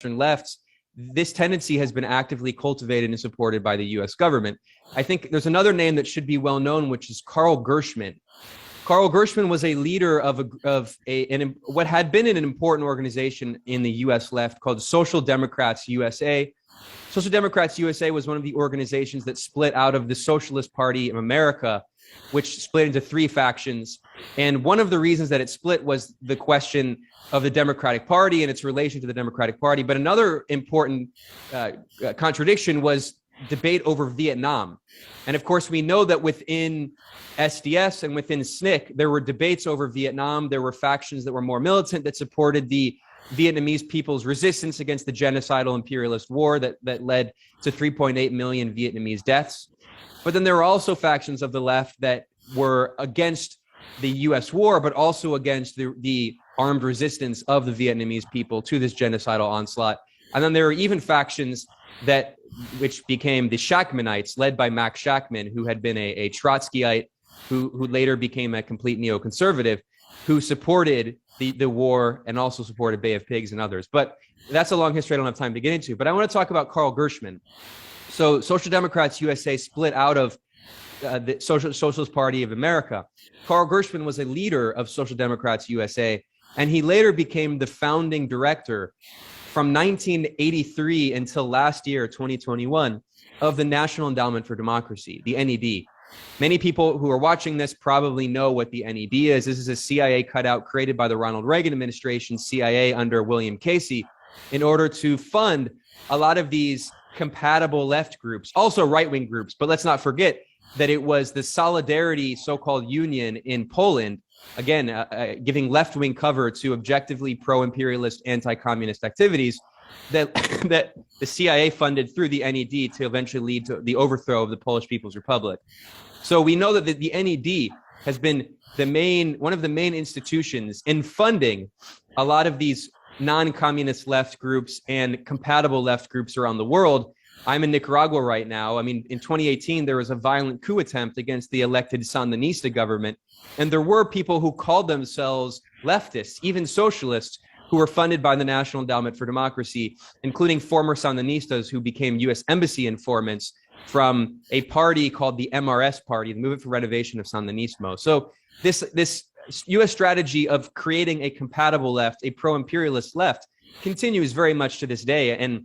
lefts, this tendency has been actively cultivated and supported by the US government. I think there's another name that should be well known, which is Carl Gershman. Carl Gershman was a leader of what had been an important organization in the US left called Social Democrats USA. Social Democrats USA was one of the organizations that split out of the Socialist Party of America, which split into three factions. And one of the reasons that it split was the question of the Democratic Party and its relation to the Democratic Party. But another important contradiction was debate over Vietnam. And of course, we know that within SDS and within SNCC, there were debates over Vietnam. There were factions that were more militant that supported the Vietnamese people's resistance against the genocidal imperialist war that led to 3.8 million Vietnamese deaths. But then there were also factions of the left that were against the US war, but also against the armed resistance of the Vietnamese people to this genocidal onslaught. And then there were even factions which became the Shachtmanites, led by Max Shachtman, who had been a Trotskyite, who later became a complete neoconservative, who supported the war and also supported Bay of Pigs and others. But that's a long history I don't have time to get into. But I want to talk about Carl Gershman. So Social Democrats USA split out of the Socialist Party of America. Carl Gershman was a leader of Social Democrats USA, and he later became the founding director from 1983 until last year, 2021, of the National Endowment for Democracy, the NED. Many people who are watching this probably know what the NED is. This is a CIA cutout created by the Ronald Reagan administration, CIA under William Casey, in order to fund a lot of these compatible left groups, also right-wing groups. But let's not forget that it was the Solidarity so-called union in Poland, again, giving left-wing cover to objectively pro-imperialist, anti-communist activities that the CIA funded through the NED to eventually lead to the overthrow of the Polish People's Republic. So we know that the NED has been one of the main institutions in funding a lot of these non-communist left groups and compatible left groups around the world. I'm in Nicaragua right now. I mean, in 2018, there was a violent coup attempt against the elected Sandinista government. And there were people who called themselves leftists, even socialists, who were funded by the National Endowment for Democracy, including former Sandinistas who became U.S. embassy informants from a party called the MRS Party, the Movement for Renovation of Sandinismo. So this U.S. strategy of creating a compatible left, a pro-imperialist left, continues very much to this day. And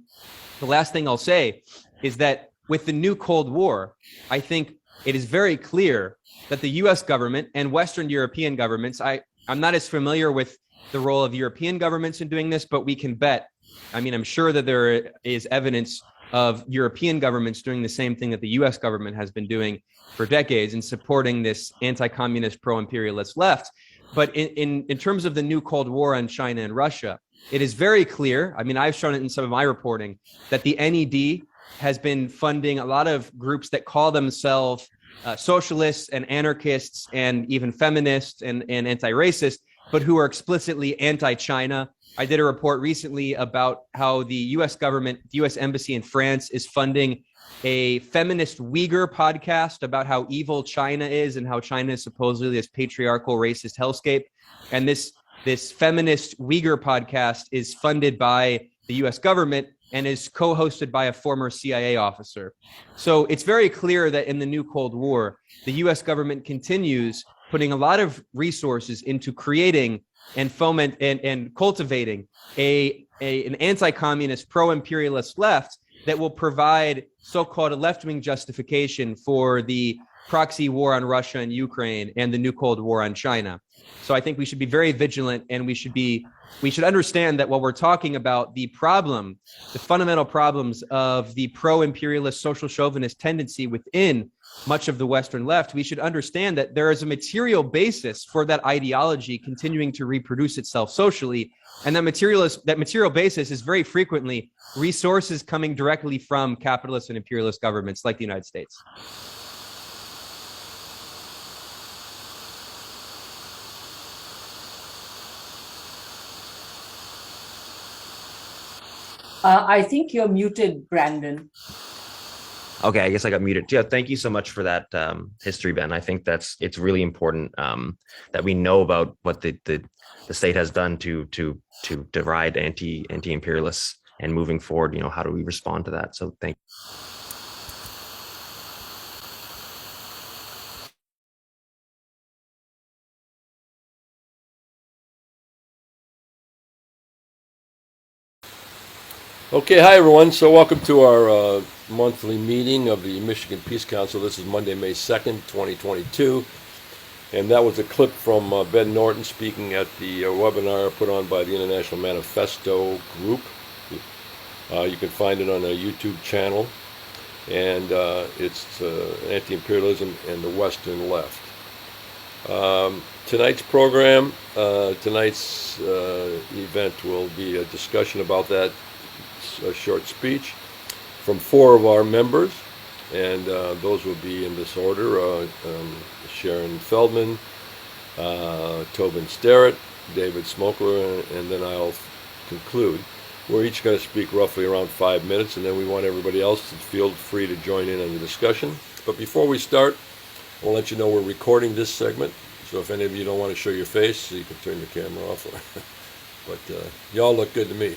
the last thing I'll say is that with the new Cold War, I think it is very clear that the U.S. government and Western European governments, I'm not as familiar with the role of European governments in doing this, but we can bet. I mean, I'm sure that there is evidence of European governments doing the same thing that the U.S. government has been doing for decades in supporting this anti-communist, pro-imperialist left. But in terms of the new Cold War on China and Russia, it is very clear. I mean, I've shown it in some of my reporting that the NED has been funding a lot of groups that call themselves socialists and anarchists and even feminists and anti-racist, but who are explicitly anti-China. I did a report recently about how the U.S. government, the U.S. embassy in France, is funding a feminist Uyghur podcast about how evil China is and how China is supposedly this patriarchal, racist hellscape. And this feminist Uyghur podcast is funded by the U.S. government and is co-hosted by a former CIA officer. So it's very clear that in the new Cold War, the U.S. government continues putting a lot of resources into creating and foment and cultivating an anti-communist, pro-imperialist left that will provide so-called a left-wing justification for the proxy war on Russia and Ukraine and the new Cold War on China. So I think we should be very vigilant, and we should understand that while we're talking about the fundamental problems of the pro-imperialist social chauvinist tendency within much of the Western left, we should understand that there is a material basis for that ideology continuing to reproduce itself socially. And that material basis is very frequently resources coming directly from capitalist and imperialist governments like the United States. I think you're muted, Brandon. Okay, I guess I got muted. Yeah, thank you so much for that history, Ben. I think it's really important that we know about what the state has done to deride anti-imperialists and moving forward, how do we respond to that? So thank you. Okay, hi everyone. So welcome to our monthly meeting of the Michigan Peace Council. This is Monday, May 2nd, 2022. And that was a clip from Ben Norton speaking at the webinar put on by the International Manifesto Group. You can find it on a YouTube channel. And it's Anti-Imperialism and the Western Left. Tonight's program, tonight's event will be a discussion about that, a short speech from 4 of our members, and those will be in this order: Sharon Feldman, Tobin Sterritt, David Smokler, and then I'll conclude. We're each going to speak roughly around 5 minutes, and then we want everybody else to feel free to join in on the discussion. But before we start, I'll let you know we're recording this segment, so if any of you don't want to show your face, you can turn your camera off. But y'all look good to me.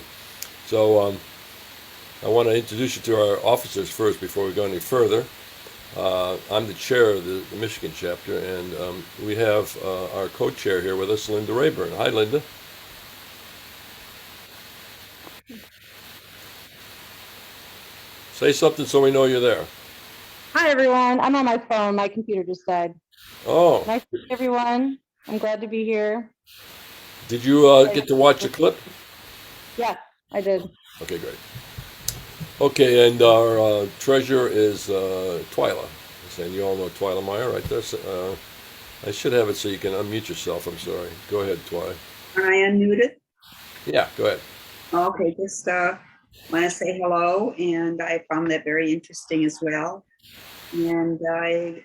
So I want to introduce you to our officers first before we go any further. I'm the chair of the Michigan chapter, and we have our co-chair here with us, Linda Rayburn. Hi, Linda. Say something so we know you're there. Hi, everyone. I'm on my phone. My computer just died. Oh. Nice to meet everyone. I'm glad to be here. Did you get to watch the clip? Yeah, I did. Okay, great. Okay, and our treasurer is Twyla. And you all know Twyla Meyer, right there. I should have it so you can unmute yourself. I'm sorry. Go ahead, Twy. Am I unmuted? Yeah, go ahead. Okay, just want to say hello, and I found that very interesting as well. And I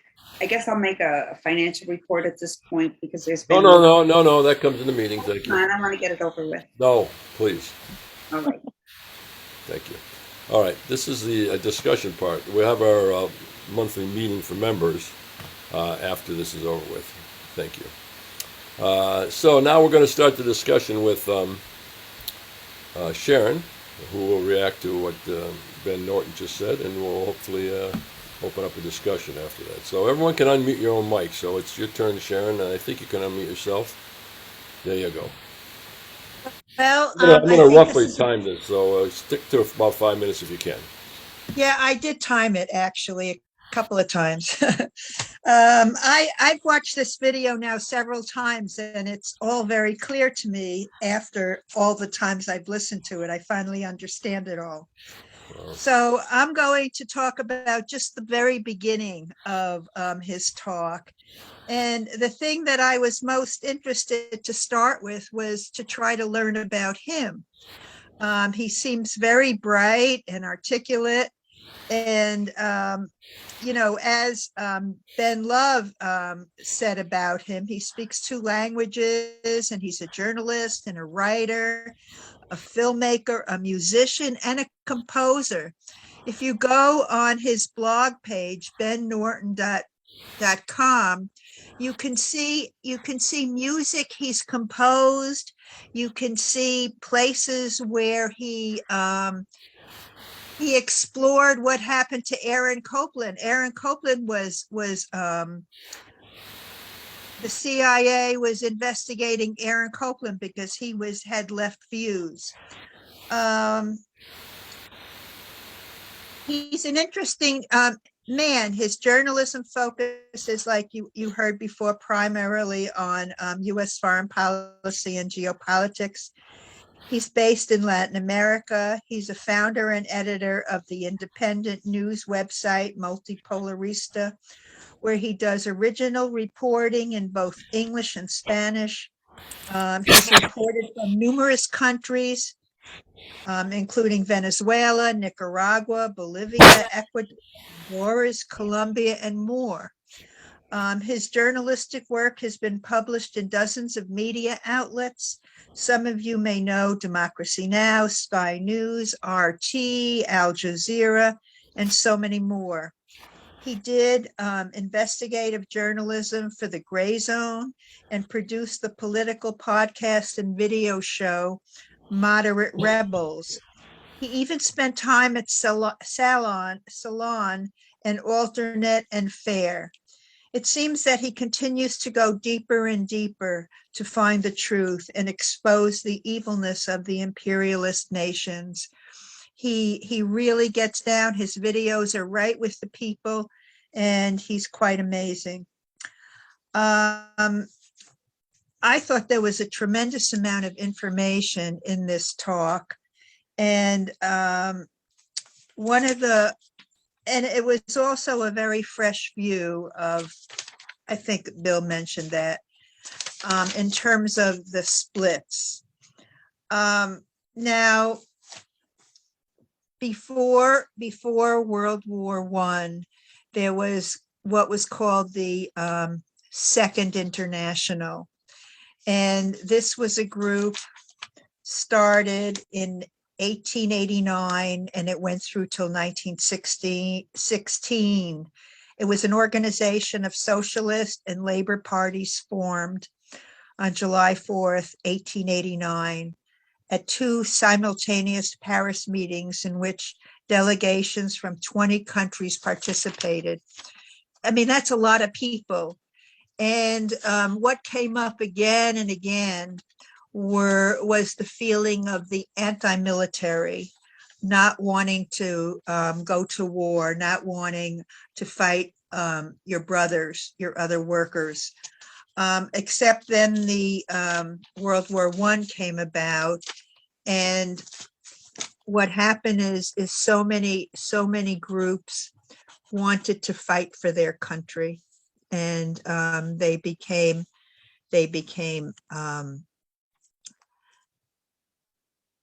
guess I'll make a financial report at this point because there's been No. That comes in the meeting. Thank you. I want to get it over with. No, please. All right. Thank you. All right, this is the discussion part. We have our monthly meeting for members after this is over with. Thank you. So now we're going to start the discussion with Sharon, who will react to what Ben Norton just said, and we'll hopefully open up a discussion after that. So everyone can unmute your own mic. So it's your turn, Sharon, and I think you can unmute yourself. There you go. Well, I'm going to roughly time this, so stick to about 5 minutes if you can. Yeah, I did time it actually a couple of times. I've watched this video now several times, and it's all very clear to me after all the times I've listened to it. I finally understand it all. So I'm going to talk about just the very beginning of his talk. And the thing that I was most interested to start with was to try to learn about him. He seems very bright and articulate. And, as Ben Love said about him, he speaks 2 languages, and he's a journalist and a writer, a filmmaker, a musician, and a composer. If you go on his blog page, bennorton.com, you can see music he's composed. You can see places where he explored what happened to Aaron Copland. Aaron Copland was the CIA was investigating Aaron Copland because he had left views. He's an interesting man. His journalism focuses, like you heard before, primarily on U.S. foreign policy and geopolitics. He's based in Latin America. He's a founder and editor of the independent news website Multipolarista, where he does original reporting in both English and Spanish. He's reported from numerous countries, including Venezuela, Nicaragua, Bolivia, Ecuador, Honduras, Colombia, and more. His journalistic work has been published in dozens of media outlets. Some of you may know Democracy Now!, Sky News, RT, Al Jazeera, and so many more. He did investigative journalism for the Gray Zone and produced the political podcast and video show Moderate Rebels. He even spent time at Salon and Alternate and Fair. It seems that he continues to go deeper and deeper to find the truth and expose the evilness of the imperialist nations. He really gets down. His videos are right with the people, and he's quite amazing. I thought there was a tremendous amount of information in this talk, and and it was also a very fresh view of, I think Bill mentioned that, in terms of the splits. Now, before World War I, there was what was called the Second International. And this was a group started in 1889, and it went through till 1916. It was an organization of socialist and labor parties formed on July 4th, 1889, at two simultaneous Paris meetings in which delegations from 20 countries participated. I mean, that's a lot of people. And what came up again and again was the feeling of the anti-military, not wanting to go to war, not wanting to fight your brothers, your other workers. Except then the World War I came about, and what happened is so many groups wanted to fight for their country, and they became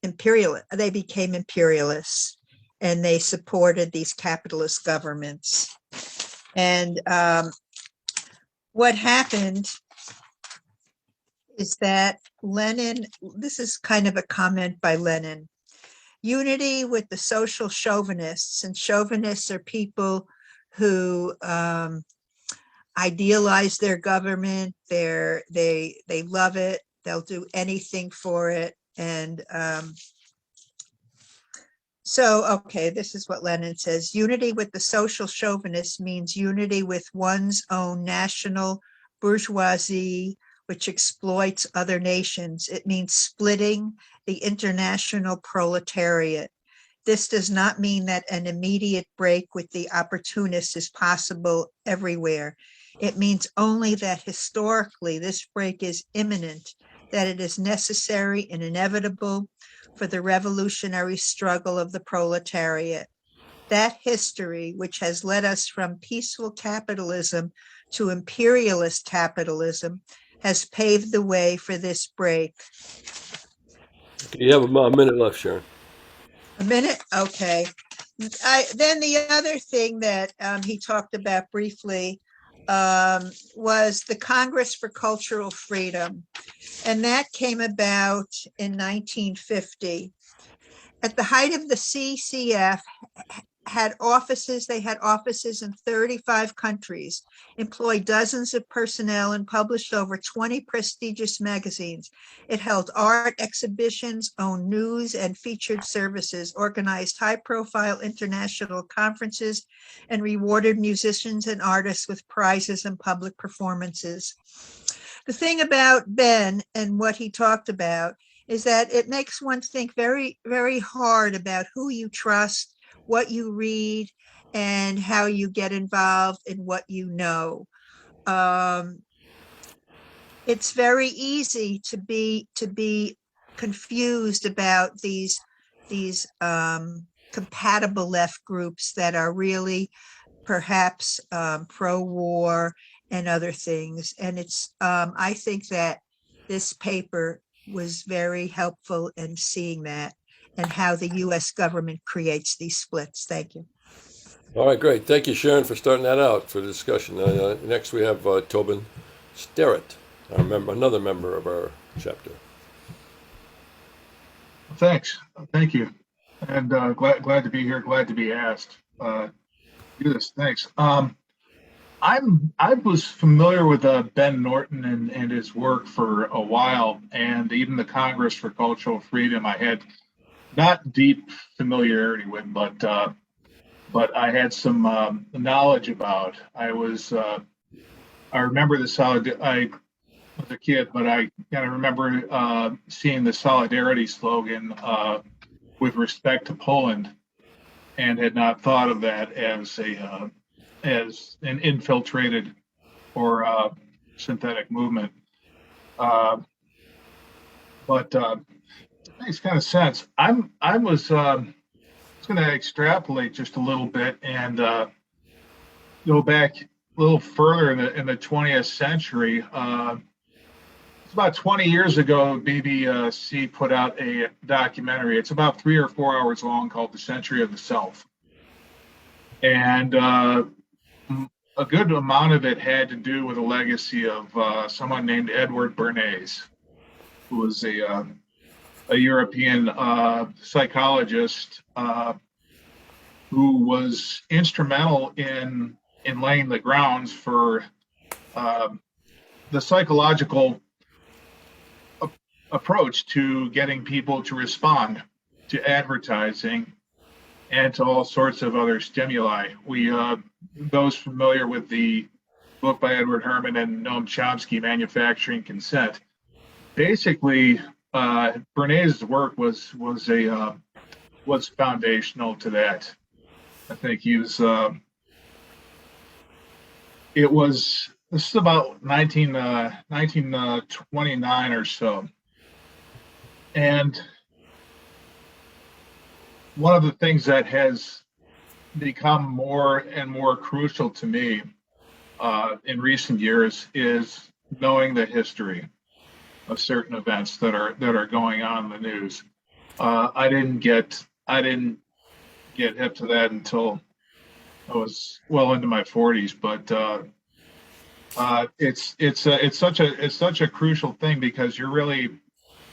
imperialists, and they supported these capitalist governments. And what happened is that Lenin, this is kind of a comment by Lenin, unity with the social chauvinists, and chauvinists are people who idealize their government, they love it, they'll do anything for it. And okay, this is what Lenin says. Unity with the social chauvinists means unity with one's own national bourgeoisie, which exploits other nations. It means splitting the international proletariat. This does not mean that an immediate break with the opportunists is possible everywhere. It means only that historically this break is imminent, that it is necessary and inevitable for the revolutionary struggle of the proletariat. That history, which has led us from peaceful capitalism to imperialist capitalism, has paved the way for this break. You have about a minute left, Sharon. A minute? Okay. Then the other thing that he talked about briefly was the Congress for Cultural Freedom. And that came about in 1950. At the height of the CCF, they had offices in 35 countries, employed dozens of personnel, and published over 20 prestigious magazines. It held art exhibitions, owned news and featured services, organized high-profile international conferences, and rewarded musicians and artists with prizes and public performances. The thing about Ben and what he talked about is that it makes one think very, very hard about who you trust, what you read, and how you get involved in what you know. It's very easy to be confused about these compatible left groups that are really perhaps pro-war and other things. And it's I think that this paper was very helpful in seeing that and how the U.S. government creates these splits. Thank you. All right, great. Thank you, Sharon, for starting that out for the discussion. Next, we have Tobin Sterritt, another member of our chapter. Thanks. Thank you. And glad to be here. Glad to be asked. Do this. Thanks. I was familiar with Ben Norton and his work for a while, and even the Congress for Cultural Freedom. I had not deep familiarity with, but I had some knowledge about. I remember the I was a kid, but I kind of remember seeing the solidarity slogan with respect to Poland, and had not thought of that as an infiltrated or synthetic movement. But it makes kind of sense. I was going to extrapolate just a little bit and go back a little further in the 20th century. It's about 20 years ago, BBC put out a documentary. It's about 3 or 4 hours long, called "The Century of the Self," and a good amount of it had to do with the legacy of someone named Edward Bernays, who was a European psychologist who was instrumental in laying the grounds for the psychological approach to getting people to respond to advertising and to all sorts of other stimuli. Those familiar with the book by Edward Herman and Noam Chomsky, Manufacturing Consent, basically Bernays' work was foundational to that. I think he was. This is about 1929 or so, and one of the things that has become more and more crucial to me in recent years is knowing the history of certain events that are going on in the news. I didn't get hip to that until I was well into my 40s, but it's such a crucial thing, because you're really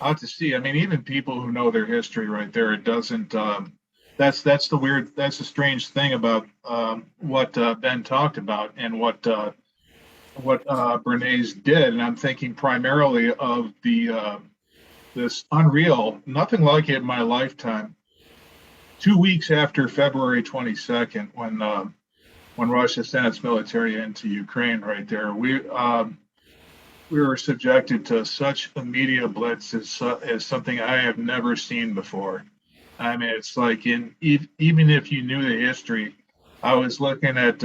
out to see. I mean, even people who know their history right there, it doesn't. That's the strange thing about what Ben talked about and what Bernays did. And I'm thinking primarily of this unreal, nothing like it in my lifetime. 2 weeks after February 22nd, when Russia sent its military into Ukraine, right there, we were subjected to such a media blitz as something I have never seen before. I mean, it's like even if you knew the history, I was looking at,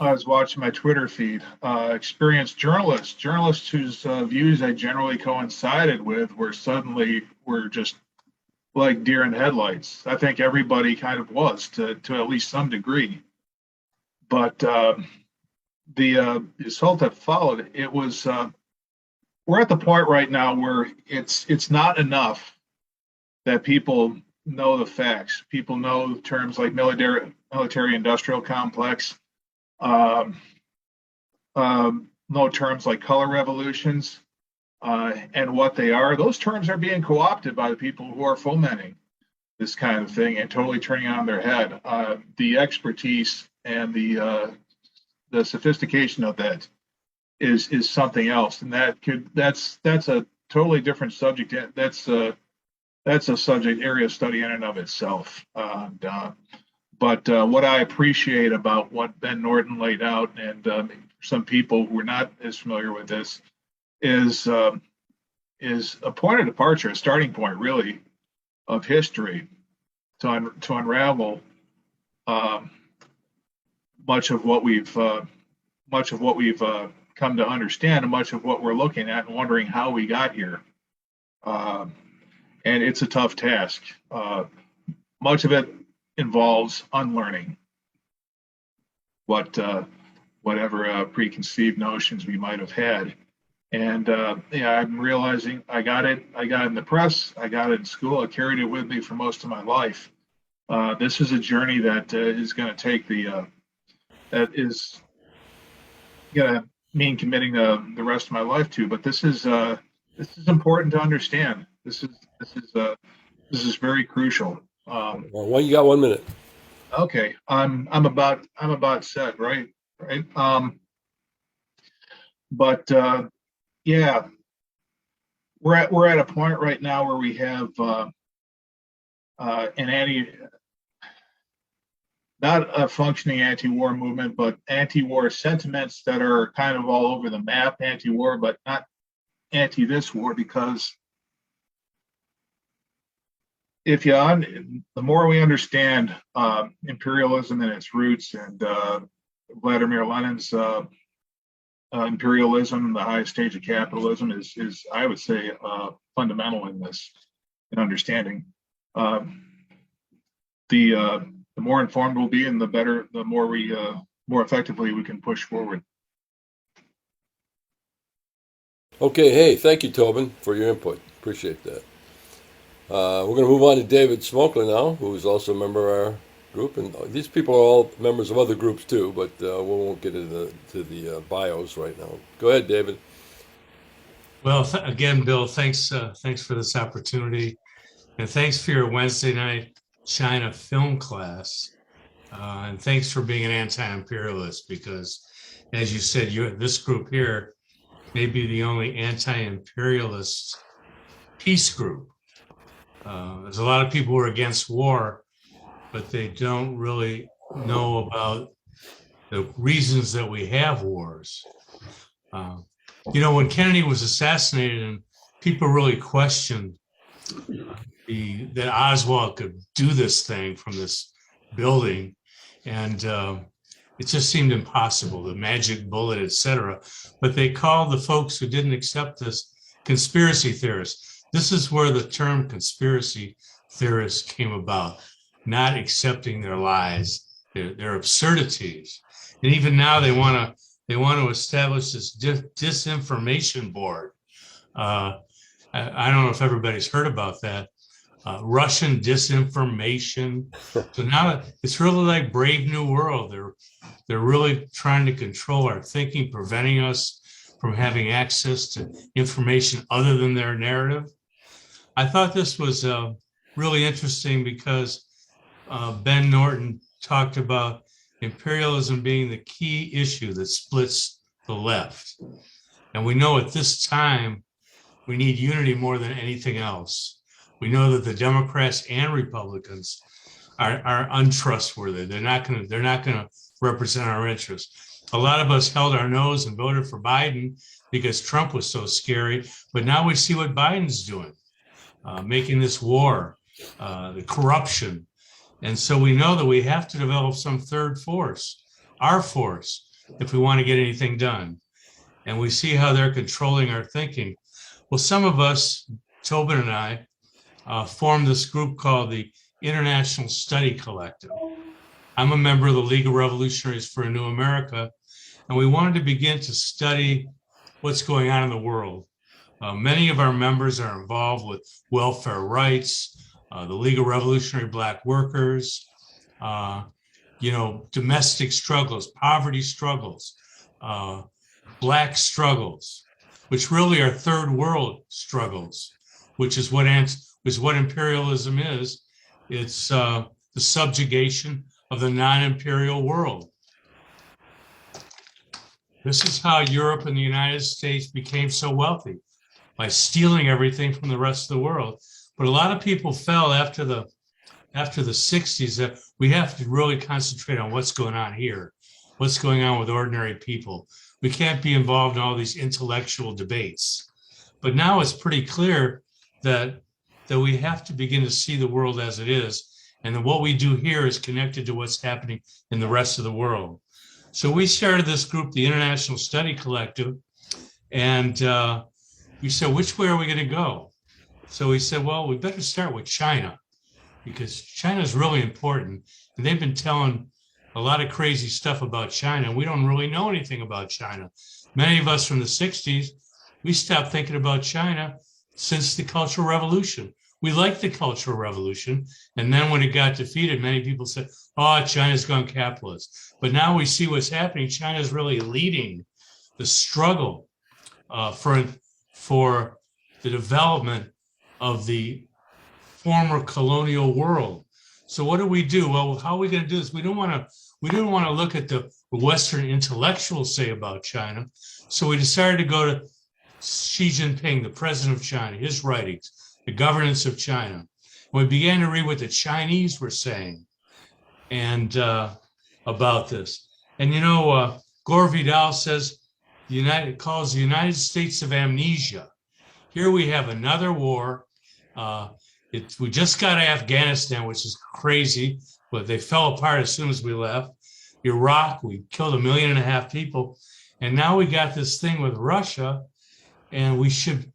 I was watching my Twitter feed, experienced journalists whose views I generally coincided with were just like deer in headlights. I think everybody kind of was to at least some degree. But the assault that followed, it was, we're at the point right now where it's not enough that people know the facts. People know terms like military industrial complex, know terms like color revolutions, and what they are. Those terms are being co-opted by the people who are fomenting this kind of thing and totally turning on their head. The expertise and the sophistication of that is something else, and that's a totally different subject. That's a subject area of study in and of itself. But what I appreciate about what Ben Norton laid out, and some people who are not as familiar with this, is a point of departure, a starting point, really, of history to unravel much of what we've come to understand, and much of what we're looking at and wondering how we got here. And it's a tough task. Much of it involves unlearning whatever preconceived notions we might have had. And I'm realizing I got it in the press, I got it in school, I carried it with me for most of my life. This is a journey that is going to take that is going to mean committing the rest of my life to. But this is important to understand. This is very crucial. Well, you got 1 minute. Okay, I'm about set, right? But yeah, we're at a point right now where we have not a functioning anti-war movement, but anti-war sentiments that are kind of all over the map, anti-war, but not anti this war, because the more we understand imperialism and its roots, and Vladimir Lenin's imperialism, the highest stage of capitalism, is I would say fundamental in this, in understanding. The more informed we'll be, and the more effectively we can push forward. Okay, hey, thank you, Tobin, for your input. Appreciate that. We're going to move on to David Smokler now, who is also a member of our group. And these people are all members of other groups too, but we won't get into the bios right now. Go ahead, David. Well, again, Bill, thanks for this opportunity. And thanks for your Wednesday night China film class. And thanks for being an anti-imperialist, because as you said, this group here may be the only anti-imperialist peace group. There's a lot of people who are against war, but they don't really know about the reasons that we have wars. When Kennedy was assassinated and people really questioned that Oswald could do this thing from this building, and it just seemed impossible, the magic bullet, etc. But they called the folks who didn't accept this conspiracy theorists. This is where the term conspiracy theorists came about, not accepting their lies, their absurdities. And even now they want to establish this disinformation board. I don't know if everybody's heard about that. Russian disinformation. So now it's really like Brave New World. They're really trying to control our thinking, preventing us from having access to information other than their narrative. I thought this was really interesting because Ben Norton talked about imperialism being the key issue that splits the left. And we know at this time, we need unity more than anything else. We know that the Democrats and Republicans are untrustworthy. They're not going to represent our interests. A lot of us held our nose and voted for Biden because Trump was so scary. But now we see what Biden's doing, making this war, the corruption. And so we know that we have to develop some third force, our force, if we want to get anything done. And we see how they're controlling our thinking. Well, some of us, Tobin and I, formed this group called the International Study Collective. I'm a member of the League of Revolutionaries for a New America, and we wanted to begin to study what's going on in the world. Many of our members are involved with welfare rights, the League of Revolutionary Black Workers, domestic struggles, poverty struggles, Black struggles, which really are third world struggles, which is what imperialism is. It's the subjugation of the non-imperial world. This is how Europe and the United States became so wealthy, by stealing everything from the rest of the world. But a lot of people fell after the 60s that we have to really concentrate on what's going on here, what's going on with ordinary people. We can't be involved in all these intellectual debates. But now it's pretty clear that we have to begin to see the world as it is, and that what we do here is connected to what's happening in the rest of the world. So we started this group, the International Study Collective, and we said, which way are we going to go? So we said, well, we better start with China, because China is really important, and they've been telling a lot of crazy stuff about China, and we don't really know anything about China. Many of us from the 60s, we stopped thinking about China since the Cultural Revolution. We liked the Cultural Revolution, and then when it got defeated, many people said, oh, China's gone capitalist. But now we see what's happening. China is really leading the struggle for the development of the former colonial world. So what do? Well, how are we going to do this? We don't want to look at the Western intellectuals say about China. So we decided to go to Xi Jinping, the president of China, his writings, the governance of China. We began to read what the Chinese were saying and about this. And Gore Vidal says calls the United States of amnesia. Here we have another war. We just got Afghanistan, which is crazy, but they fell apart as soon as we left. Iraq, we killed 1.5 million people. And now we got this thing with Russia. And we should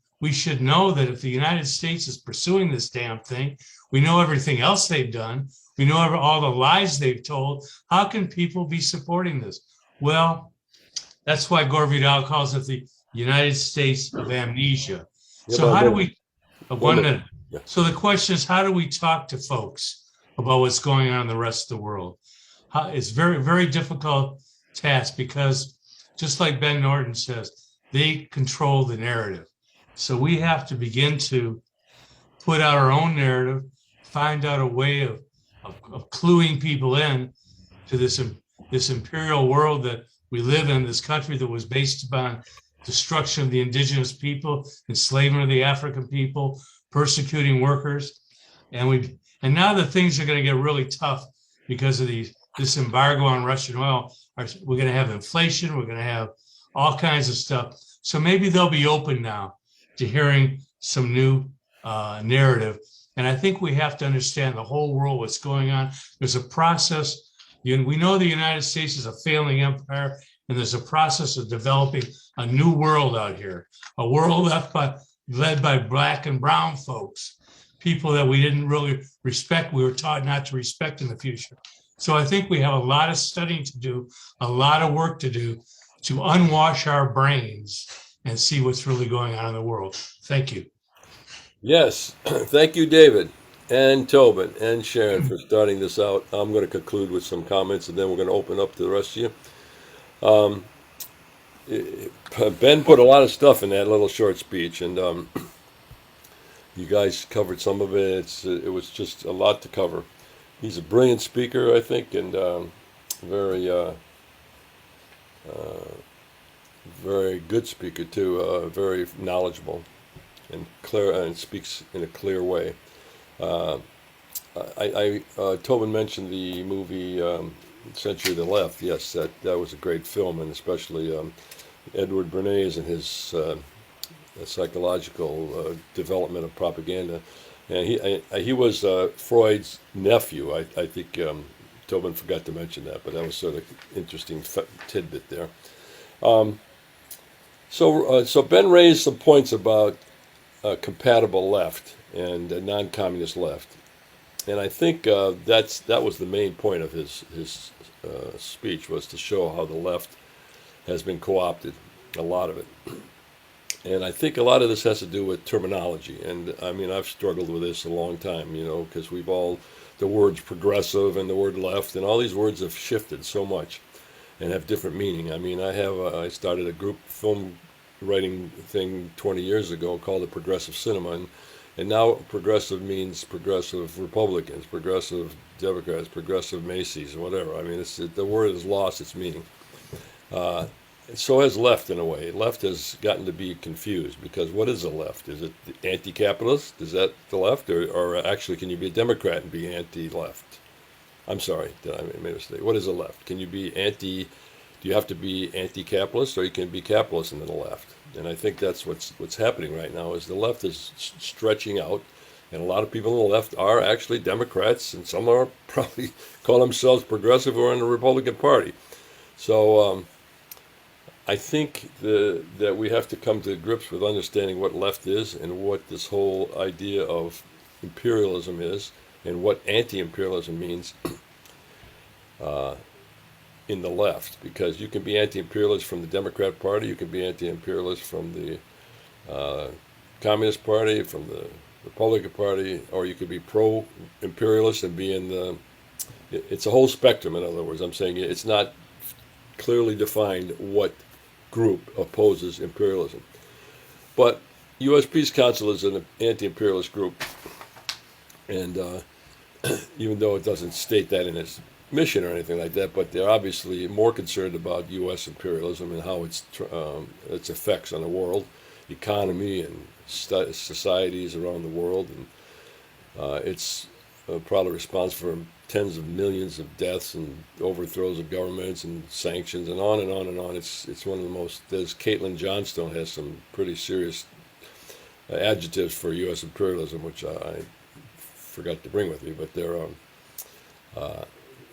know that if the United States is pursuing this damn thing, we know everything else they've done. We know all the lies they've told. How can people be supporting this? Well, that's why Gore Vidal calls it the United States of amnesia. Yeah, So but how do one- we, one one minute. minute. Yeah. So the question is, how do we talk to folks about what's going on in the rest of the world? It's very, very difficult task because just like Ben Norton says, they control the narrative. So we have to begin to put out our own narrative, find out a way of cluing people in to this imperial world that we live in, this country that was based upon destruction of the indigenous people, enslavement of the African people, persecuting workers. And now that things are going to get really tough because of this embargo on Russian oil. We're going to have inflation. We're going to have all kinds of stuff. So maybe they'll be open now to hearing some new narrative. And I think we have to understand the whole world, what's going on. There's a process. We know the United States is a failing empire, and there's a process of developing a new world out here, a world led by Black and brown folks, people that we didn't really respect. We were taught not to respect in the future. So I think we have a lot of studying to do, a lot of work to do to unwash our brains and see what's really going on in the world. Thank you. Yes, thank you, David and Tobin and Sharon for starting this out. I'm going to conclude with some comments, and then we're going to open up to the rest of you. Ben put a lot of stuff in that little short speech, and you guys covered some of it. It was just a lot to cover. He's a brilliant speaker, I think, and very very good speaker too. Very knowledgeable and clear, and speaks in a clear way. Tobin mentioned the movie Century of the Left. Yes, that was a great film, and especially Edward Bernays and his psychological development of propaganda. And he was Freud's nephew. I think Tobin forgot to mention that, but that was sort of interesting tidbit there. So Ben raised some points about compatible left and a non-communist left, and I think that was the main point of his speech, was to show how the left has been co-opted, a lot of it. And I think a lot of this has to do with terminology. And I mean, I've struggled with this a long time, because the words progressive and the word left and all these words have shifted so much and have different meaning. I mean, I started a group film writing thing 20 years ago called the Progressive Cinema. And now progressive means progressive Republicans, progressive Democrats, progressive Macy's, whatever. I mean, the word has lost its meaning. So has left, in a way. Left has gotten to be confused, because what is a left? Is it anti-capitalist? Is that the left? Or actually, can you be a Democrat and be anti-left? I'm sorry, did I make a mistake? What is a left? Can you be do you have to be anti-capitalist, or you can be capitalist and then the left? And I think that's what's happening right now, is the left is stretching out, and a lot of people on the left are actually Democrats, and some are probably call themselves progressive or in the Republican Party. So I think that we have to come to grips with understanding what left is and what this whole idea of imperialism is and what anti-imperialism means in the left. Because you can be anti-imperialist from the Democrat Party, you can be anti-imperialist from the Communist Party, from the Republican Party, or you could be pro-imperialist and be in it's a whole spectrum, in other words. I'm saying it's not clearly defined what group opposes imperialism. But U.S. Peace Council is an anti-imperialist group, and even though it doesn't state that in its mission or anything like that, but they're obviously more concerned about U.S. imperialism and how its effects on the world economy and societies around the world, It's probably responsible for tens of millions of deaths and overthrows of governments and sanctions and on and on and on. It's one of the most. As Caitlin Johnstone has some pretty serious adjectives for U.S. imperialism, which I forgot to bring with me, but they're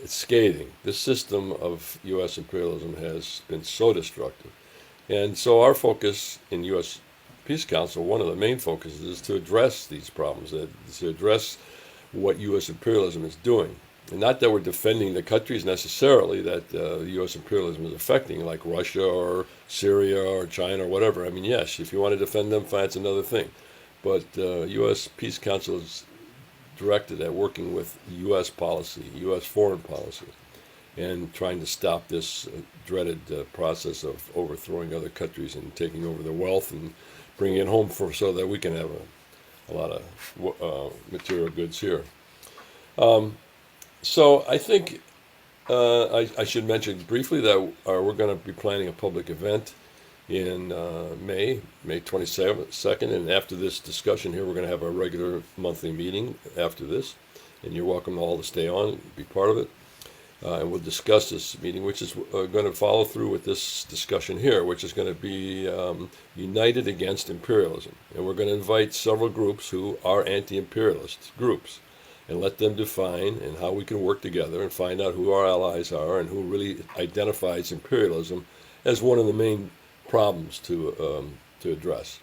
it's scathing. This system of U.S. imperialism has been so destructive, and so our focus in U.S. Peace Council, one of the main focuses is to address these problems, to address what U.S. imperialism is doing. And not that we're defending the countries necessarily that U.S. imperialism is affecting, like Russia or Syria or China or whatever. I mean, yes, if you want to defend them, fine, it's another thing. But U.S. Peace Council is directed at working with U.S. policy, U.S. foreign policy, and trying to stop this dreaded process of overthrowing other countries and taking over their wealth and bringing it home so that we can have a lot of material goods here. So I think I should mention briefly that we're going to be planning a public event in May 22nd, and after this discussion here, we're going to have a regular monthly meeting after this, and you're welcome all to stay on and be part of it. And we'll discuss this meeting, which is going to follow through with this discussion here, which is going to be United Against Imperialism. And we're going to invite several groups who are anti-imperialist groups and let them define and how we can work together and find out who our allies are and who really identifies imperialism as one of the main problems to address.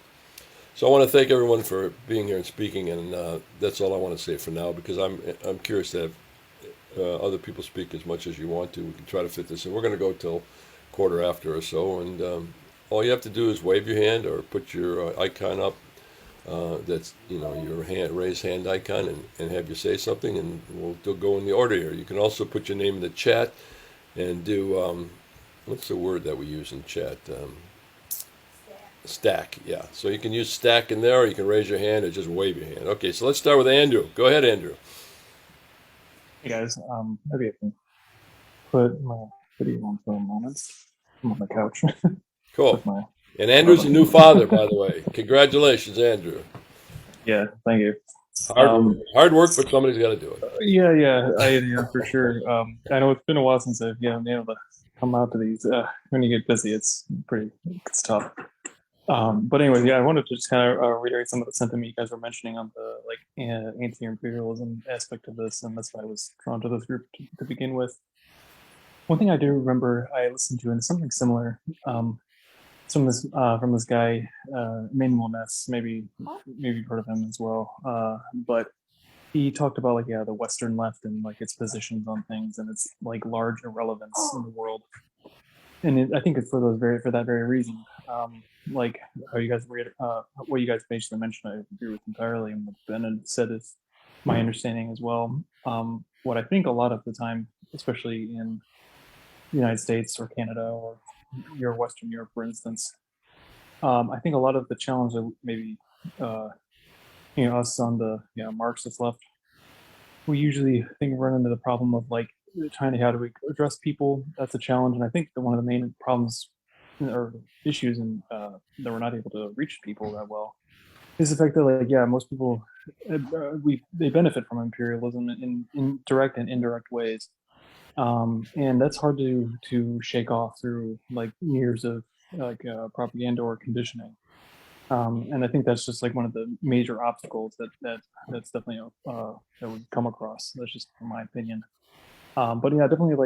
So I want to thank everyone for being here and speaking, and that's all I want to say for now, because I'm curious to have other people speak as much as you want to. We can try to fit this in. We're going to go till quarter after or so, and all you have to do is wave your hand or put your icon up. That's your raise hand icon, and have you say something, and we'll go in the order here. You can also put your name in the chat and do what's the word that we use in chat? Stack, yeah. So you can use stack in there, or you can raise your hand or just wave your hand. Okay, so let's start with Andrew. Go ahead, Andrew. Hey guys, maybe I can put my video on for a moment. I'm on the couch. Cool. And Andrew's a new father, by the way. Congratulations, Andrew. Yeah, thank you. Hard work, but somebody's got to do it. Yeah, for sure. I know it's been a while since I've been able to come out to these. When you get busy, it's it's tough. But anyways, I wanted to just kind of reiterate some of the sentiment you guys were mentioning on the anti-imperialism aspect of this, and that's why I was drawn to this group to begin with. One thing I do remember I listened to, and something similar, from this guy, Emmanuel Ness. Maybe you've heard of him as well. But he talked about the Western left and its positions on things and its large irrelevance in the world. And I think it's for that very reason. Like how you guys what you guys basically mentioned, I agree with entirely, and what Ben had said is my understanding as well. What I think a lot of the time, especially in the United States or Canada or Western Europe, for instance, I think a lot of the challenge that maybe us on the Marxist left, we usually run into the problem of trying to how do we address people. That's a challenge, and I think that one of the main problems or issues and that we're not able to reach people that well is the fact that most people they benefit from imperialism in direct and indirect ways, and that's hard to shake off through years of propaganda or conditioning. And I think that's just one of the major obstacles that's definitely that we've come across. That's just my opinion. But definitely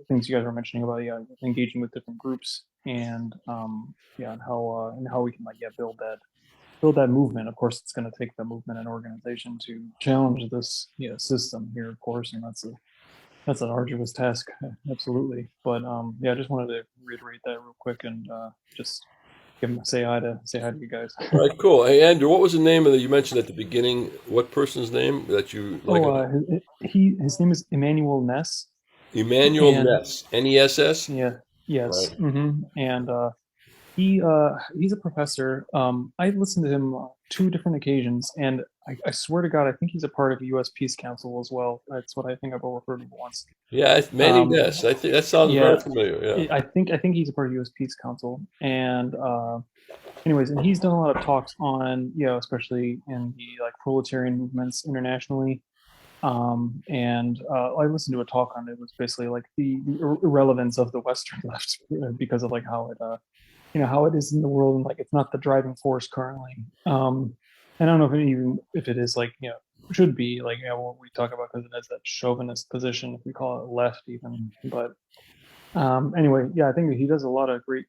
things you guys were mentioning about engaging with different groups and and how we can build that movement. Of course, it's going to take the movement and organization to challenge this system here, of course, and that's an arduous task, absolutely. But I just wanted to reiterate that real quick and just say hi to you guys. All right, cool. Hey, Andrew, what was the name you mentioned at the beginning? What person's name that you like? His name is Emmanuel Ness. Emmanuel Ness, Ness. Yeah. Yes. Right. Mm-hmm. And He's a professor. I listened to him 2 different occasions, and I swear to God, I think he's a part of the U.S. Peace Council as well. That's what I think I've overheard him once. Yeah, maybe Um, yes. I think that sounds yeah, very familiar. Yeah. I think he's a part of U.S. Peace Council, and anyways, and he's done a lot of talks on, especially in the like proletarian movements internationally. And I listened to a talk on it. It was basically like the irrelevance of the Western left because of like how it how it is in the world, and like it's not the driving force currently. And I don't know if it is like should be like what we talk about, because it has that chauvinist position, if we call it left even. But anyway, yeah, I think he does a lot of great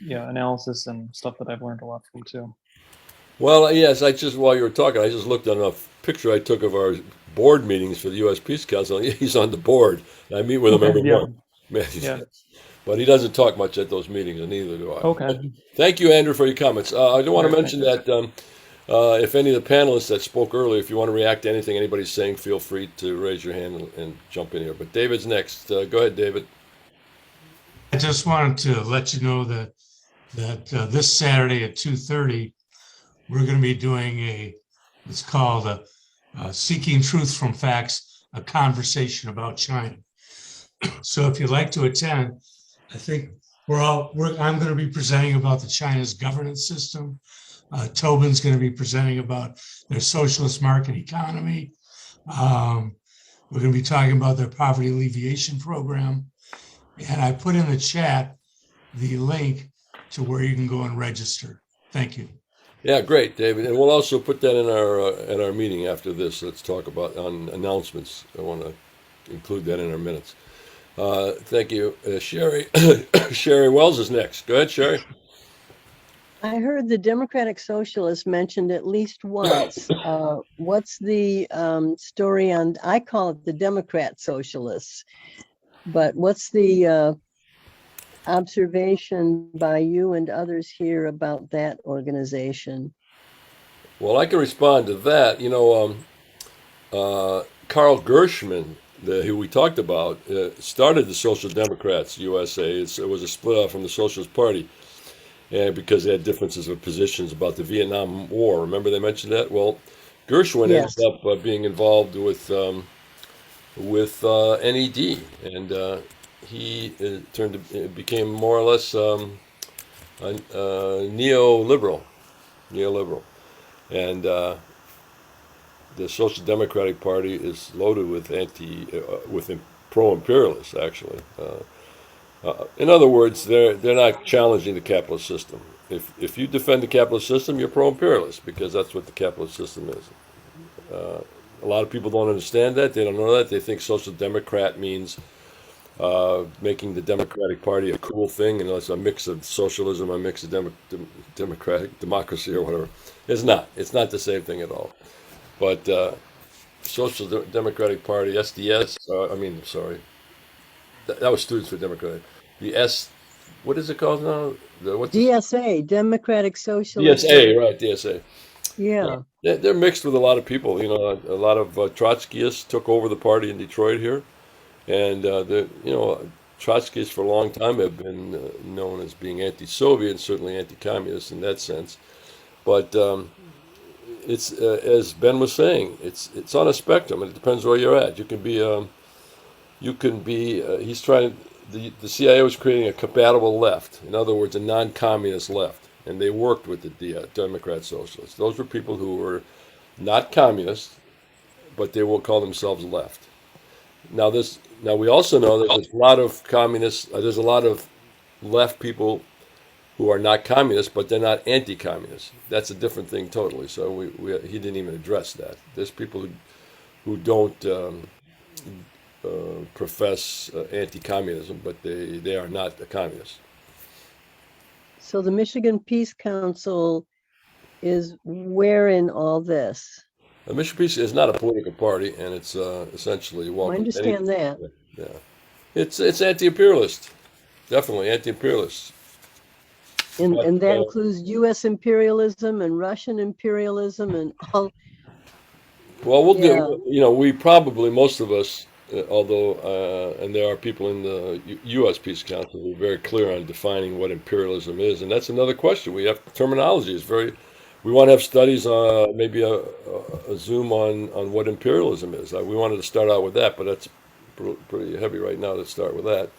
analysis and stuff that I've learned a lot from too. Well, yes. While you were talking, I just looked on a picture I took of our board meetings for the U.S. Peace Council. He's on the board. I meet with him every Yeah, month. Man, yeah. but he doesn't talk much at those meetings, and neither do I. Okay. Thank you, Andrew, for your comments. I do want to All right, mention that if any of the panelists that spoke earlier, if you want to react to anything anybody's saying, feel free to raise your hand and jump in here. But David's next. Go ahead, David. I just wanted to let you know that this Saturday at 2:30, we're going to be doing it's called Seeking Truth from Facts, a conversation about China. So if you'd like to attend, I think I'm going to be presenting about the China's governance system. Tobin's going to be presenting about their socialist market economy. We're going to be talking about their poverty alleviation program. And I put in the chat the link to where you can go and register. Thank you. Yeah, great, David. And we'll also put that in our meeting after this. Let's talk about on announcements. I want to include that in our minutes. Thank you, Sherry. Sherry Wells is next. Go ahead, Sherry. I heard the Democratic Socialists mentioned at least once. What's the story on? I call it the Democrat Socialists, but what's the observation by you and others here about that organization? Well, I can respond to that. Carl Gershman, who we talked about, started the Social Democrats USA. It was a split off from the Socialist Party, because they had differences of positions about the Vietnam War. Remember they mentioned that? Well, Gershwin Yes. ended up being involved with NED, and he became more or less a neoliberal, and the Social Democratic Party is loaded with pro-imperialists, actually. In other words, they're not challenging the capitalist system. If you defend the capitalist system, you're pro-imperialist, because that's what the capitalist system is. A lot of people don't understand that. They don't know that. They think social democrat means making the Democratic Party a cool thing, and it's a mix of socialism, a mix of democratic democracy, or whatever. It's not. It's not the same thing at all. But Social Democratic Party, SDS. That was Students for Democratic. What is it called now? DSA, Democratic Socialist. DSA, right? DSA. Yeah. They're mixed with a lot of people. A lot of Trotskyists took over the party in Detroit here, and Trotskyists for a long time have been known as being anti-Soviet, certainly anti-communist in that sense. But it's as Ben was saying, it's on a spectrum, and it depends where you're at. He's trying. The CIA was creating a compatible left, in other words, a non-communist left, and they worked with the Democrat Socialists. Those were people who were not communists, but they will call themselves left. Now we also know that there's a lot of communists. There's a lot of left people who are not communists, but they're not anti-communists. That's a different thing totally. So he didn't even address that. There's people who don't profess anti-communism, but they are not a communist. So the Michigan Peace Council is where in all this? The Michigan Peace is not a political party, and it's essentially I understand that. Yeah, it's anti-imperialist, definitely anti-imperialist. And that includes U.S. imperialism and Russian imperialism and all. Well, we'll do. We probably, most of us, although, and there are people in the U.S. Peace Council who are very clear on defining what imperialism is, and that's another question. We have terminology is very. We want to have studies, maybe a zoom on what imperialism is. We wanted to start out with that, but that's pretty heavy right now to start with that.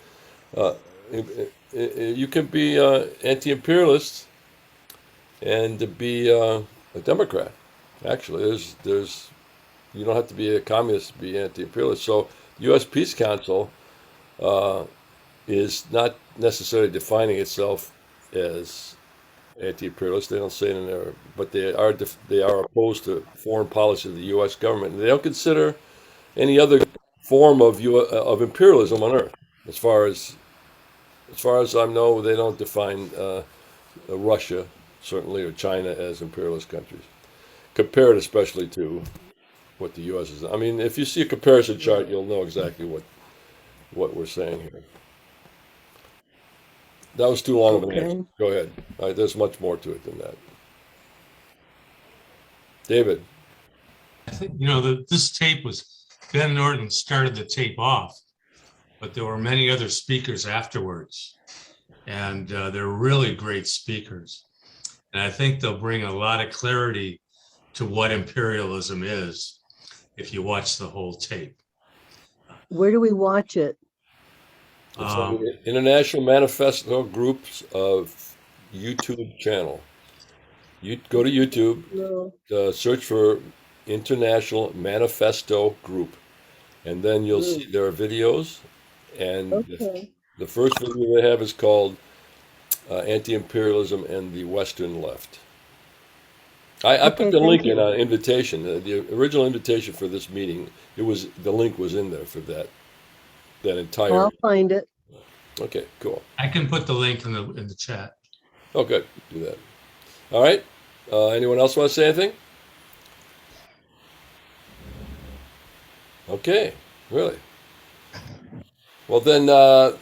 You can be anti-imperialist and to be a Democrat. Actually, there's you don't have to be a communist to be anti-imperialist. So, the U.S. Peace Council is not necessarily defining itself as anti-imperialist. They don't say it in there, but they are opposed to foreign policy of the U.S. government. And they don't consider any other form of imperialism on earth. As far as I know, they don't define Russia, certainly, or China as imperialist countries, compared especially to what the U.S. is. I mean, if you see a comparison chart, you'll know exactly what we're saying here. That was too long of an answer. Go ahead. There's much more to it than that. David. I think, this tape was, Ben Norton started the tape off, but there were many other speakers afterwards. And they're really great speakers. And I think they'll bring a lot of clarity to what imperialism is if you watch the whole tape. Where do we watch it? It's on the International Manifesto Group's YouTube channel. You go to YouTube, search for International Manifesto Group, and then you'll see there are videos. And the first video they have is called Anti-Imperialism and the Western Left. I put the link in an invitation. The original invitation for this meeting, the link was in there for that entire. I'll find it. Okay, cool. I can put the link in the chat. Okay, do that. All right. Anyone else want to say anything? Okay, really. Well, then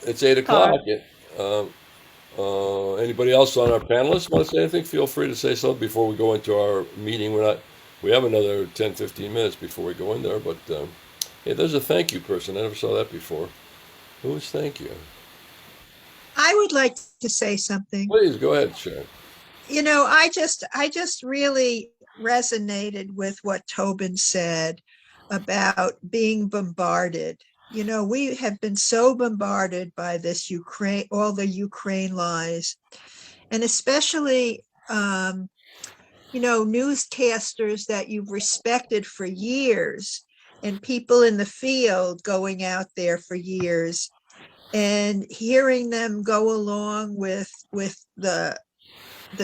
it's 8 o'clock. Anybody else on our panelists want to say anything? Feel free to say something before we go into our meeting. We have another 10, 15 minutes before we go in there, but hey, there's a thank you person. I never saw that before. Who is thank you? I would like to say something. Please go ahead, Sharon. I just really resonated with what Tobin said about being bombarded. We have been so bombarded by this all the Ukraine lies, and especially, newscasters that you've respected for years and people in the field going out there for years and hearing them go along with the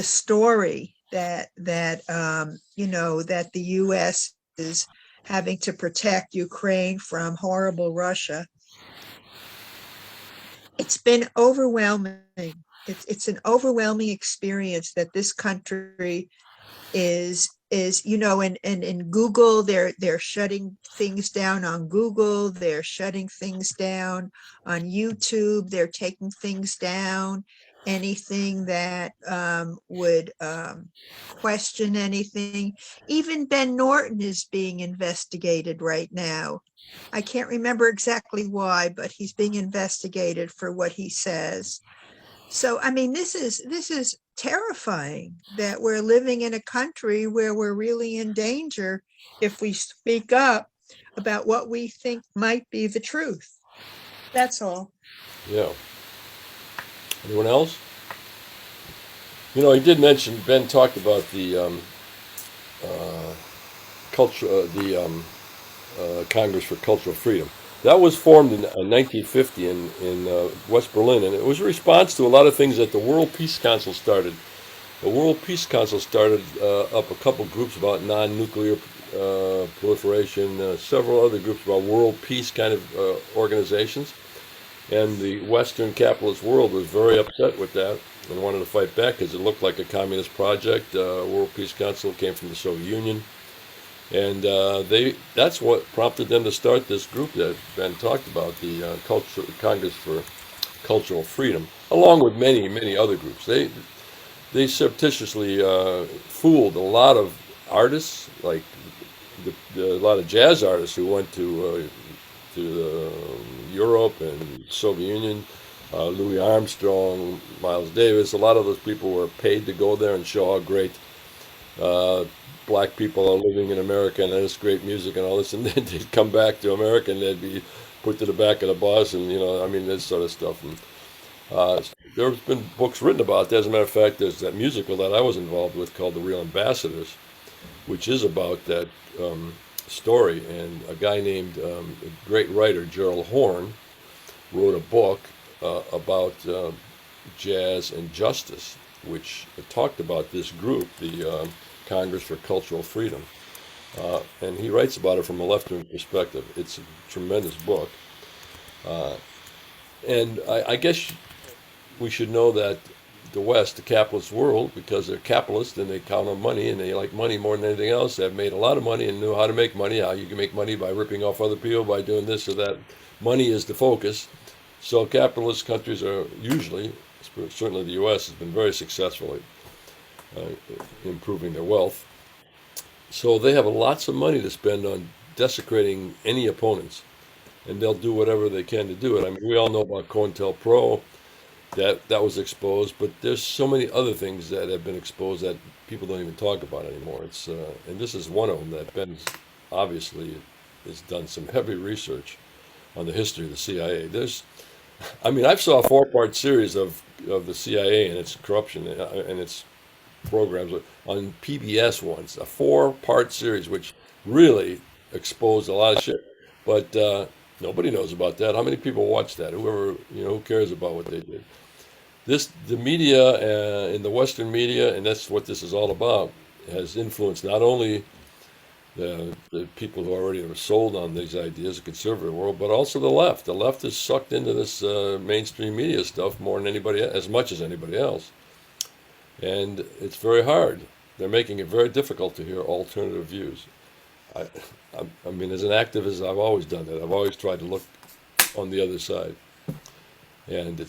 story that the U.S. is having to protect Ukraine from horrible Russia. It's been overwhelming. It's an overwhelming experience that this country is and in Google, they're shutting things down on Google, they're shutting things down on YouTube, they're taking things down, anything that would question anything. Even Ben Norton is being investigated right now. I can't remember exactly why, but he's being investigated for what he says. So, I mean, this is terrifying that we're living in a country where we're really in danger if we speak up about what we think might be the truth. That's all. Yeah. Anyone else? He did mention, Ben talked about the Congress for Cultural Freedom. That was formed in 1950 in West Berlin, and it was a response to a lot of things that the World Peace Council started. The World Peace Council started up a couple groups about non-nuclear proliferation, several other groups about world peace kind of organizations. And the Western capitalist world was very upset with that and wanted to fight back because it looked like a communist project. World Peace Council came from the Soviet Union. And that's what prompted them to start this group that Ben talked about, the Congress for Cultural Freedom, along with many, many other groups. They surreptitiously fooled a lot of artists, like a lot of jazz artists who went to to Europe and Soviet Union. Louis Armstrong, Miles Davis, a lot of those people were paid to go there and show how great black people are living in America and this great music and all this, and then they'd come back to America and they'd be put to the back of the bus, and I mean, this sort of stuff. And there's been books written about that. As a matter of fact, there's that musical that I was involved with called The Real Ambassadors, which is about that story. And a guy named a great writer, Gerald Horne, wrote a book about jazz and justice, which talked about this group, the Congress for Cultural Freedom. And he writes about it from a left-wing perspective. It's a tremendous book. And I guess we should know that the West, the capitalist world, because they're capitalists and they count on money and they like money more than anything else, have made a lot of money and know how to make money, how you can make money by ripping off other people, by doing this or that. Money is the focus. So capitalist countries are usually, certainly the U.S. has been very successful at improving their wealth. So they have lots of money to spend on desecrating any opponents, and they'll do whatever they can to do it. I mean, we all know about COINTELPRO, that was exposed, but there's so many other things that have been exposed that people don't even talk about anymore. It's and this is one of them that Ben obviously has done some heavy research on the history of the CIA. I mean, I saw a 4-part series of the CIA and its corruption and its programs on PBS once, a 4-part series, which really exposed a lot of shit. But nobody knows about that. How many people watch that? Who cares about what they did? The media in the Western media, and that's what this is all about, has influenced not only the people who already are sold on these ideas, the conservative world, but also the left. The left is sucked into this mainstream media stuff more than anybody, as much as anybody else. And it's very hard. They're making it very difficult to hear alternative views. I mean, as an activist, I've always done that. I've always tried to look on the other side. And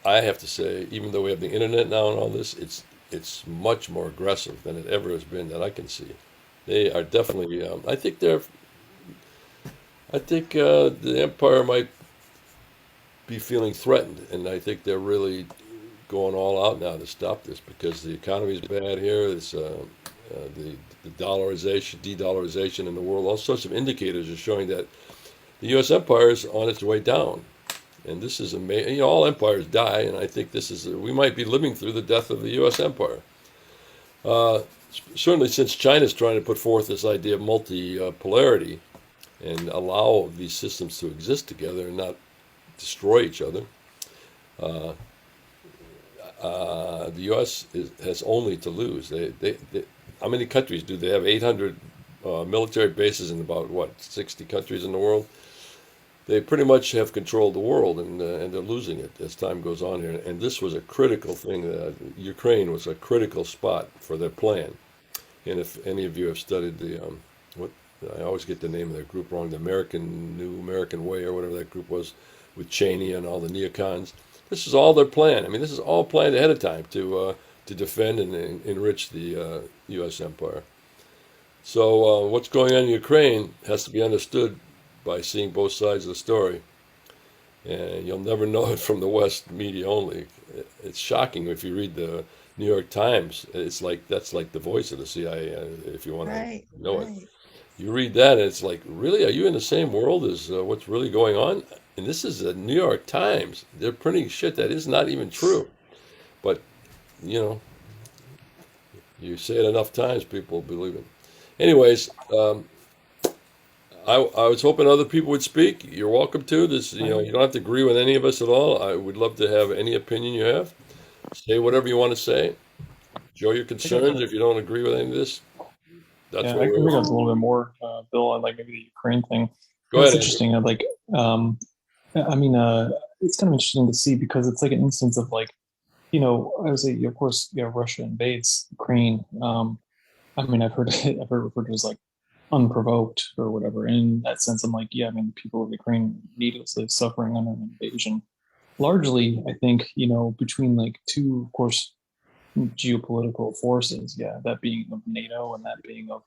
I have to say, even though we have the internet now and all this, it's much more aggressive than it ever has been that I can see. They are definitely, I think the empire might be feeling threatened, and I think they're really going all out now to stop this because the economy is bad here. It's the de-dollarization in the world. All sorts of indicators are showing that the U.S. empire is on its way down, and this is amazing. All empires die, and I think we might be living through the death of the U.S. empire. Certainly, since China's trying to put forth this idea of multipolarity and allow these systems to exist together and not destroy each other. The U.S. has only to lose. How many countries do they have? 800 military bases in about 60 countries in the world. They pretty much have controlled the world, and they're losing it as time goes on here. And this was a critical thing. Ukraine was a critical spot for their plan. And if any of you have studied I always get the name of their group wrong, the New American Way or whatever that group was, with Cheney and all the neocons. This is all their plan. I mean, this is all planned ahead of time to defend and enrich the U.S. empire. So what's going on in Ukraine has to be understood by seeing both sides of the story. And you'll never know it from the West media only. It's shocking if you read the New York Times. That's like the voice of the CIA, if you want to know it. You read that, and it's like, really? Are you in the same world as what's really going on? And this is the New York Times. They're printing shit that is not even true. But, you say it enough times, people believe it. Anyways, I was hoping other people would speak. You're welcome to. You don't have to agree with any of us at all. I would love to have any opinion you have. Say whatever you want to say. Show your concerns if you don't agree with any of this. That's Yeah, what I can we're bring up a little bit more, Bill, on maybe the Ukraine thing. Go ahead, It's interesting. I mean, it's kind of interesting to see because it's like an instance of I would say, of course, Russia invades Ukraine. I mean, I've heard referred to as unprovoked or whatever. And in that sense, I'm people of Ukraine needlessly suffering under an invasion. Largely, I think, between two, of course, geopolitical forces, that being of NATO and that being of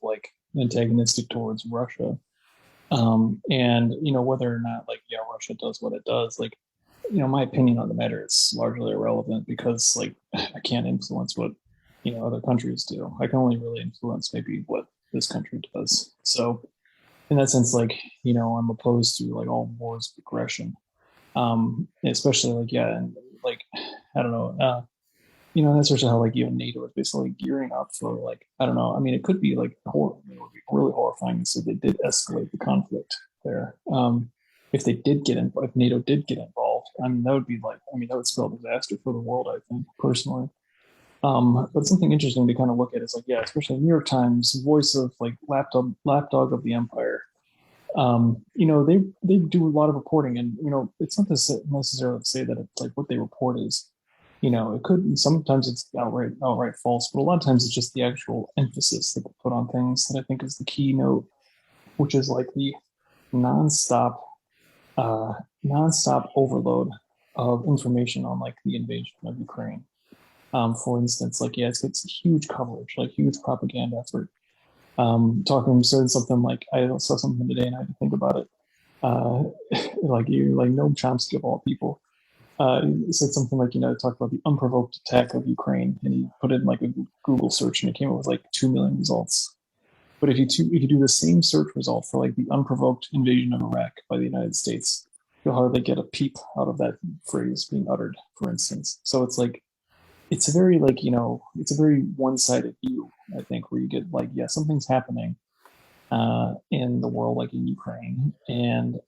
antagonistic towards Russia. And whether or not like Russia does what it does, like my opinion on the matter is largely irrelevant because like I can't influence what other countries do. I can only really influence maybe what this country does. So in that sense, like I'm opposed to like all wars of aggression, especially like and like I don't know, that's sort of how like even NATO is basically gearing up for like I don't know. I mean, it could be like it would be really horrifying. So they did escalate the conflict there. If they did if NATO did get involved, I mean, that would be like, I mean, that would spell disaster for the world, I think, personally. But something interesting to kind of look at is like, especially New York Times, voice of like lapdog of the empire. They do a lot of reporting, and it's not necessarily to say that it's like what they report is, it could sometimes it's outright false, but a lot of times it's just the actual emphasis that they put on things that I think is the keynote, which is like the nonstop nonstop overload of information on like the invasion of Ukraine. For instance, like it's huge coverage, like huge propaganda effort. Said something like I saw something today and I had to think about it. Like Noam Chomsky of all people, he said something like talked about the unprovoked attack of Ukraine, and he put it in like a Google search, and it came up with like 2 million results. But if you do the same search result for like the unprovoked invasion of Iraq by the United States, you'll hardly get a peep out of that phrase being uttered, for instance. So it's like, it's a very like, it's a very one-sided view, I think, where you get like, something's happening in the world, like in Ukraine. And,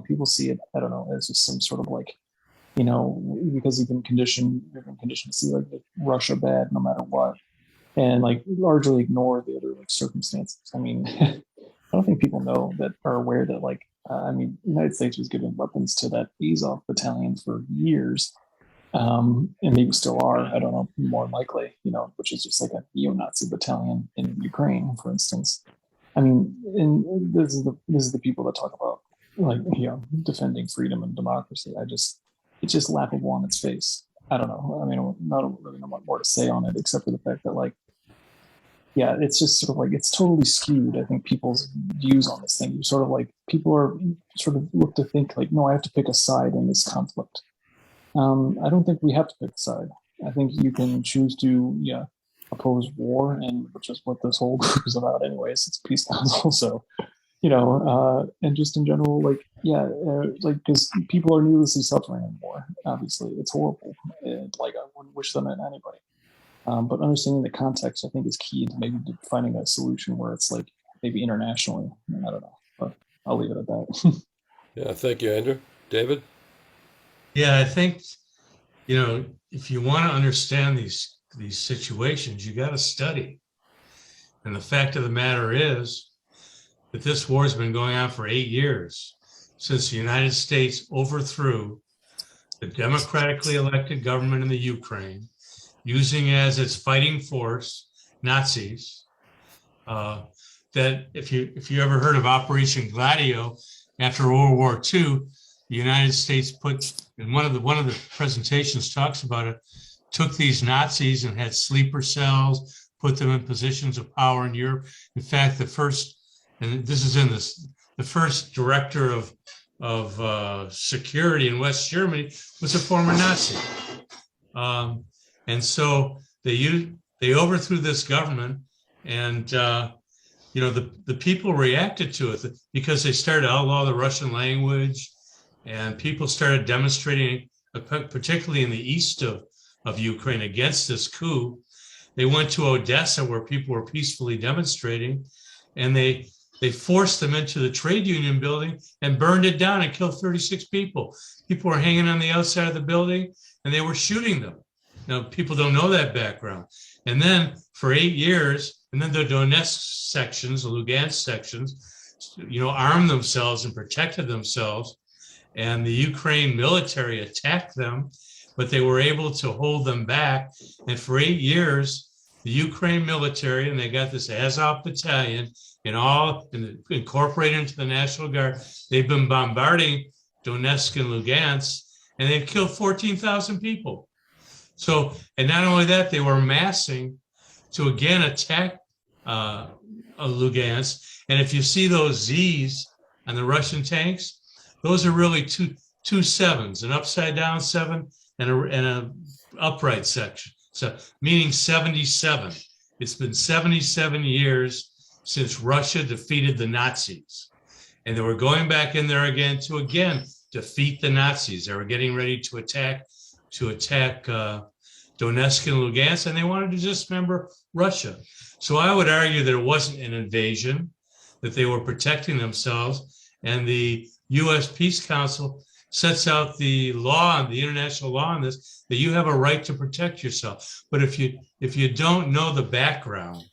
people see it, I don't know, as just some sort of like, because you've been conditioned to see like Russia bad no matter what, and like largely ignore the other like circumstances. I mean, I don't think people know that are aware that like the United States was giving weapons to that Azov battalion for years, and maybe still are. I don't know, more likely, which is just like a neo-Nazi battalion in Ukraine, for instance. I mean, and this is the people that talk about like defending freedom and democracy. It's just laughable on its face. I don't know. I mean, I don't really know what more to say on it except for the fact that like, it's just sort of like it's totally skewed. I think people's views on this thing. You sort of like people are sort of look to think like, no, I have to pick a side in this conflict. I don't think we have to pick a side. I think you can choose to oppose war, and which is what this whole group is about, anyways. It's peace council, so and just in general, like because people are needlessly suffering in war. Obviously, it's horrible, and like I wouldn't wish them on anybody. But understanding the context, I think, is key to maybe finding a solution where it's like maybe internationally. I don't know, but I'll leave it at that. Yeah, thank you, Andrew. David? Yeah, I think, if you want to understand these situations, you got to study. And the fact of the matter is that this war has been going on for 8 years since the United States overthrew the democratically elected government in the Ukraine, using as its fighting force Nazis. That if you ever heard of Operation Gladio after World War II, the United States put in one of the presentations talks about it, took these Nazis and had sleeper cells, put them in positions of power in Europe. In fact, the first director of security in West Germany was a former Nazi. And so they overthrew this government, and the people reacted to it because they started to outlaw the Russian language, and people started demonstrating, particularly in the east of Ukraine, against this coup. They went to Odessa, where people were peacefully demonstrating, and they forced them into the trade union building and burned it down and killed 36 people. People were hanging on the outside of the building, and they were shooting them. Now, people don't know that background. And then for 8 years, and then the Donetsk sections, the Lugansk sections, armed themselves and protected themselves. And the Ukraine military attacked them, but they were able to hold them back. And for 8 years, the Ukraine military, and they got this Azov battalion, incorporated into the National Guard, they've been bombarding Donetsk and Lugansk, and they've killed 14,000 people. So, and not only that, they were massing to again attack Lugansk. And if you see those Z's on the Russian tanks, those are really two sevens, an upside down seven and a upright section. So meaning 77. It's been 77 years since Russia defeated the Nazis. And they were going back in there again to defeat the Nazis. They were getting ready to attack Donetsk and Lugansk, and they wanted to dismember Russia. So I would argue that it wasn't an invasion, that they were protecting themselves, and the U.S. Peace Council sets out the law, the international law on this, that you have a right to protect yourself. But if you don't know the background,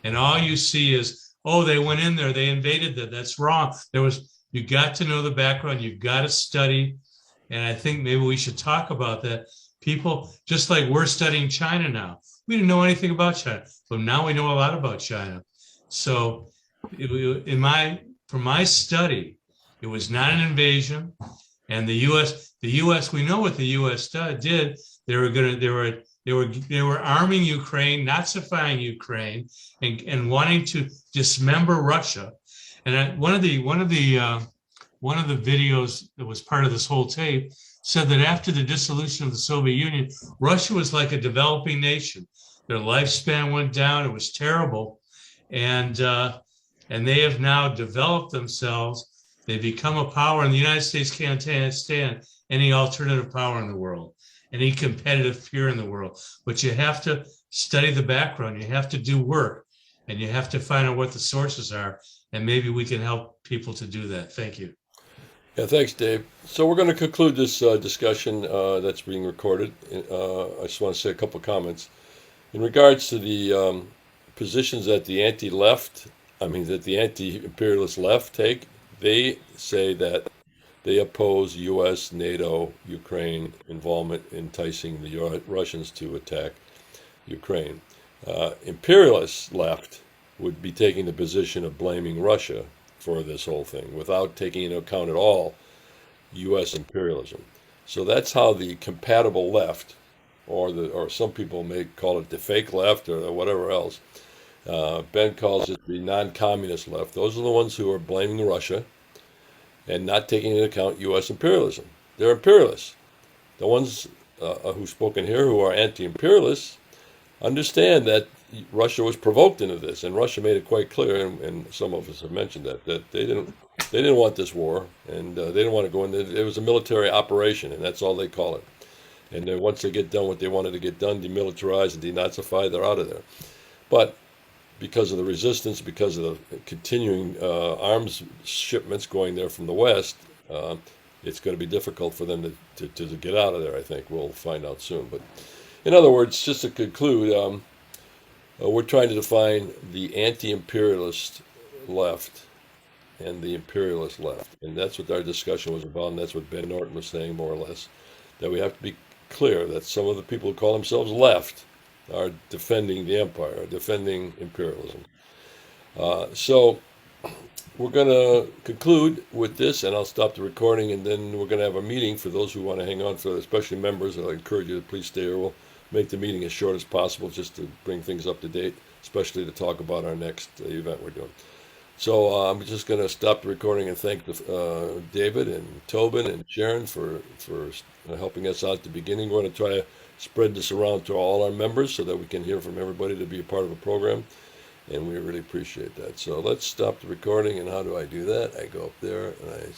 and all you see is, oh, they went in there, they invaded that, that's wrong. You got to know the background, you've got to study, and I think maybe we should talk about that. People, just like we're studying China now, we didn't know anything about China, but now we know a lot about China. So from my study, it was not an invasion, and the U.S. We know what the U.S. did. They were arming Ukraine, Nazifying Ukraine, and wanting to dismember Russia. And one of the videos that was part of this whole tape said that after the dissolution of the Soviet Union, Russia was like a developing nation. Their lifespan went down. It was terrible, and they have now developed themselves. They become a power, and the United States can't stand any alternative power in the world, any competitive peer in the world. But you have to study the background. You have to do work, and you have to find out what the sources are, and maybe we can help people to do that. Thank you. Yeah, thanks, Dave. So we're going to conclude this discussion that's being recorded. I just want to say a couple of comments. In regards to the positions that the anti-imperialist left take, they say that they oppose U.S., NATO, Ukraine involvement, enticing the Russians to attack Ukraine. Imperialist left would be taking the position of blaming Russia for this whole thing without taking into account at all U.S. imperialism. So that's how the compatible left, or some people may call it the fake left or whatever else. Ben calls it the non-communist left. Those are the ones who are blaming Russia and not taking into account U.S. imperialism. They're imperialists. The ones who've spoken here who are anti-imperialists understand that Russia was provoked into this, and Russia made it quite clear, and some of us have mentioned that they didn't want this war, and they didn't want to go in. It was a military operation, and that's all they call it. And then once they get done what they wanted to get done, demilitarize and denazify, they're out of there. But because of the resistance, because of the continuing arms shipments going there from the West, it's going to be difficult for them to get out of there, I think. We'll find out soon. But in other words, just to conclude, we're trying to define the anti-imperialist left and the imperialist left. And that's what our discussion was about, and that's what Ben Norton was saying, more or less, that we have to be clear that some of the people who call themselves left are defending the empire, are defending imperialism. So we're going to conclude with this, and I'll stop the recording, and then we're going to have a meeting for those who want to hang on, for especially members. I'll encourage you to please stay here. We'll make the meeting as short as possible just to bring things up to date, especially to talk about our next event we're doing. So I'm just going to stop the recording and thank David and Tobin and Sharon for helping us out at the beginning. We're going to try to spread this around to all our members so that we can hear from everybody to be a part of a program, and we really appreciate that. So let's stop the recording, and how do I do that? I go up there and I